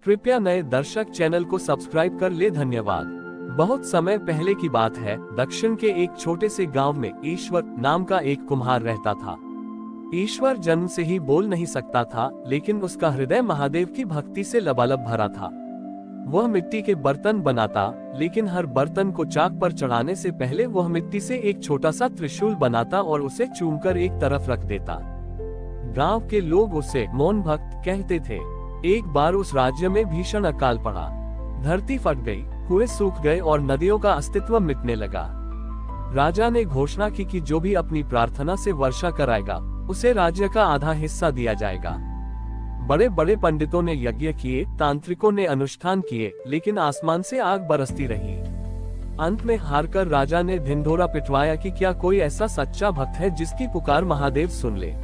कृपया नए दर्शक चैनल को सब्सक्राइब कर ले। धन्यवाद। बहुत समय पहले की बात है, दक्षिण के एक छोटे से गांव में ईश्वर नाम का एक कुम्हार रहता था। ईश्वर जन्म से ही बोल नहीं सकता था, लेकिन उसका हृदय महादेव की भक्ति से लबालब भरा था। वह मिट्टी के बर्तन बनाता, लेकिन हर बर्तन को चाक पर चढ़ाने से पहले वह मिट्टी से एक छोटा सा त्रिशूल बनाता और उसे चूमकर एक तरफ रख देता। गांव के लोग उसे मौन भक्त कहते थे। एक बार उस राज्य में भीषण अकाल पड़ा। धरती फट गई, कुएं सूख गए और नदियों का अस्तित्व मिटने लगा। राजा ने घोषणा की कि जो भी अपनी प्रार्थना से वर्षा कराएगा, उसे राज्य का आधा हिस्सा दिया जाएगा। बड़े बड़े पंडितों ने यज्ञ किए, तांत्रिकों ने अनुष्ठान किए, लेकिन आसमान से आग बरसती रही। अंत में हारकर राजा ने ढिंढोरा पिटवाया कि क्या कोई ऐसा सच्चा भक्त है जिसकी पुकार महादेव सुन ले।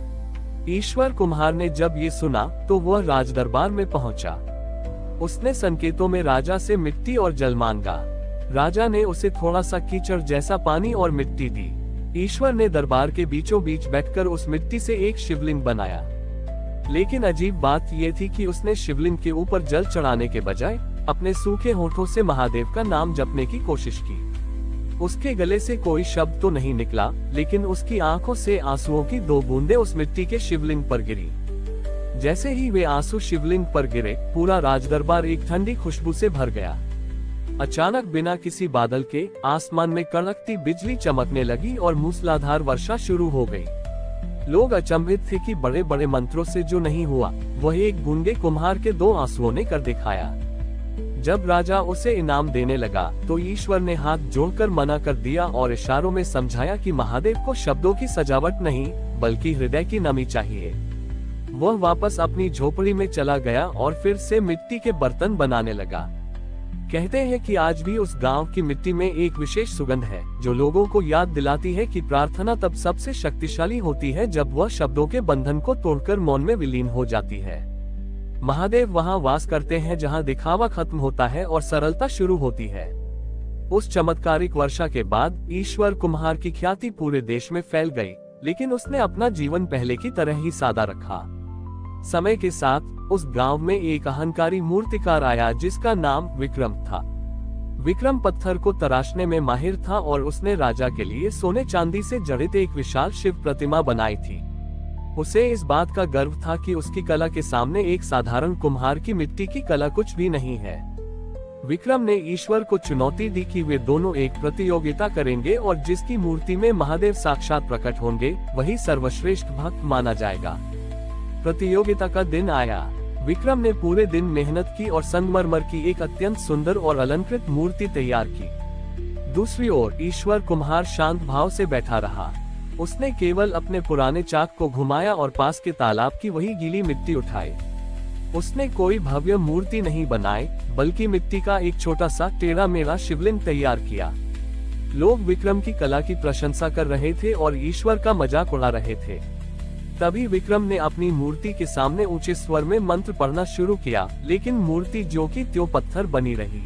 ईश्वर कुम्हार ने जब ये सुना तो वह राजदरबार में पहुंचा। उसने संकेतों में राजा से मिट्टी और जल मांगा। राजा ने उसे थोड़ा सा कीचड़ जैसा पानी और मिट्टी दी। ईश्वर ने दरबार के बीचों बीच बैठकर उस मिट्टी से एक शिवलिंग बनाया। लेकिन अजीब बात यह थी कि उसने शिवलिंग के ऊपर जल चढ़ाने के बजाय अपने सूखे होठों से महादेव का नाम जपने की कोशिश की। उसके गले से कोई शब्द तो नहीं निकला, लेकिन उसकी आंखों से आंसुओं की 2 बूंदें उस मिट्टी के शिवलिंग पर गिरी। जैसे ही वे आंसू शिवलिंग पर गिरे, पूरा राजदरबार एक ठंडी खुशबू से भर गया। अचानक बिना किसी बादल के आसमान में कड़कती बिजली चमकने लगी और मूसलाधार वर्षा शुरू हो गई। लोग अचंभित थे कि बड़े बड़े मंत्रों से जो नहीं हुआ, वह एक गूंगे कुम्हार के 2 आंसुओं ने कर दिखाया। जब राजा उसे इनाम देने लगा तो ईश्वर ने हाथ जोड़कर मना कर दिया और इशारों में समझाया कि महादेव को शब्दों की सजावट नहीं, बल्कि हृदय की नमी चाहिए। वह वापस अपनी झोपड़ी में चला गया और फिर से मिट्टी के बर्तन बनाने लगा। कहते हैं कि आज भी उस गांव की मिट्टी में एक विशेष सुगंध है, जो लोगों को याद दिलाती है कि प्रार्थना तब सबसे शक्तिशाली होती है जब वह शब्दों के बंधन को तोड़कर मौन में विलीन हो जाती है। महादेव वहां वास करते हैं जहां दिखावा खत्म होता है और सरलता शुरू होती है। उस चमत्कारिक वर्षा के बाद ईश्वर कुम्हार की ख्याति पूरे देश में फैल गई, लेकिन उसने अपना जीवन पहले की तरह ही सादा रखा। समय के साथ उस गांव में एक अहंकारी मूर्तिकार आया जिसका नाम विक्रम था। विक्रम पत्थर को तराशने में माहिर था और उसने राजा के लिए सोने चांदी से जड़ित एक विशाल शिव प्रतिमा बनाई थी। उसे इस बात का गर्व था कि उसकी कला के सामने एक साधारण कुम्हार की मिट्टी की कला कुछ भी नहीं है। विक्रम ने ईश्वर को चुनौती दी कि वे दोनों एक प्रतियोगिता करेंगे और जिसकी मूर्ति में महादेव साक्षात प्रकट होंगे, वही सर्वश्रेष्ठ भक्त माना जाएगा। प्रतियोगिता का दिन आया। विक्रम ने पूरे दिन मेहनत की और संगमरमर की एक अत्यंत सुंदर और अलंकृत मूर्ति तैयार की। दूसरी ओर ईश्वर कुम्हार शांत भाव से बैठा रहा। उसने केवल अपने पुराने चाक को घुमाया और पास के तालाब की वही गीली मिट्टी उठाई। उसने कोई भव्य मूर्ति नहीं बनाई, बल्कि मिट्टी का एक छोटा सा टेढ़ा मेढ़ा शिवलिंग तैयार किया। लोग विक्रम की कला की प्रशंसा कर रहे थे और ईश्वर का मजाक उड़ा रहे थे। तभी विक्रम ने अपनी मूर्ति के सामने ऊंचे स्वर में मंत्र पढ़ना शुरू किया, लेकिन मूर्ति जो की त्यों पत्थर बनी रही।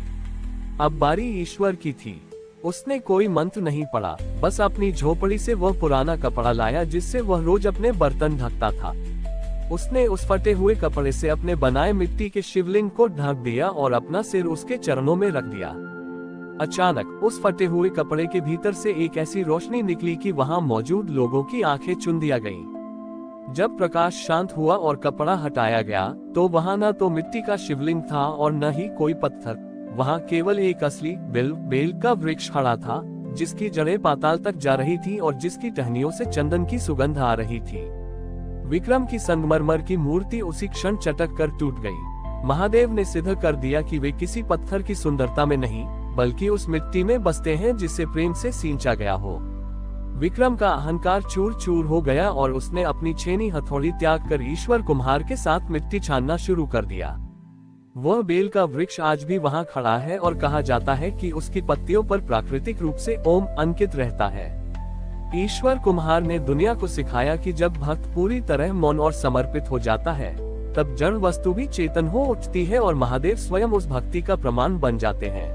अब बारी ईश्वर की थी। उसने कोई मंत्र नहीं पढ़ा, बस अपनी झोपड़ी से वह पुराना कपड़ा लाया जिससे वह रोज अपने बर्तन ढकता था। उसने उस फटे हुए कपड़े से अपने बनाए मिट्टी के शिवलिंग को ढक दिया और अपना सिर उसके चरणों में रख दिया। अचानक उस फटे हुए कपड़े के भीतर से एक ऐसी रोशनी निकली कि वहां मौजूद लोगों की आंखें चुन दिया गईं। जब प्रकाश शांत हुआ और कपड़ा हटाया गया, तो वहां न तो मिट्टी का शिवलिंग था और न ही कोई पत्थर। वहां केवल एक असली बेल का वृक्ष खड़ा था, जिसकी जड़ें पाताल तक जा रही थी और जिसकी टहनियों से चंदन की सुगंध आ रही थी। विक्रम की संगमरमर की मूर्ति उसी क्षण चटक कर टूट गई। महादेव ने सिद्ध कर दिया कि वे किसी पत्थर की सुंदरता में नहीं, बल्कि उस मिट्टी में बसते हैं जिसे प्रेम से सींचा गया हो। विक्रम का अहंकार चूर चूर हो गया और उसने अपनी छेनी हथौड़ी त्याग कर ईश्वर कुम्हार के साथ मिट्टी छानना शुरू कर दिया। वह बेल का वृक्ष आज भी वहां खड़ा है और कहा जाता है कि उसकी पत्तियों पर प्राकृतिक रूप से ओम अंकित रहता है। ईश्वर कुम्हार ने दुनिया को सिखाया कि जब भक्त पूरी तरह मौन और समर्पित हो जाता है, तब जड़ वस्तु भी चेतन हो उठती है और महादेव स्वयं उस भक्ति का प्रमाण बन जाते हैं।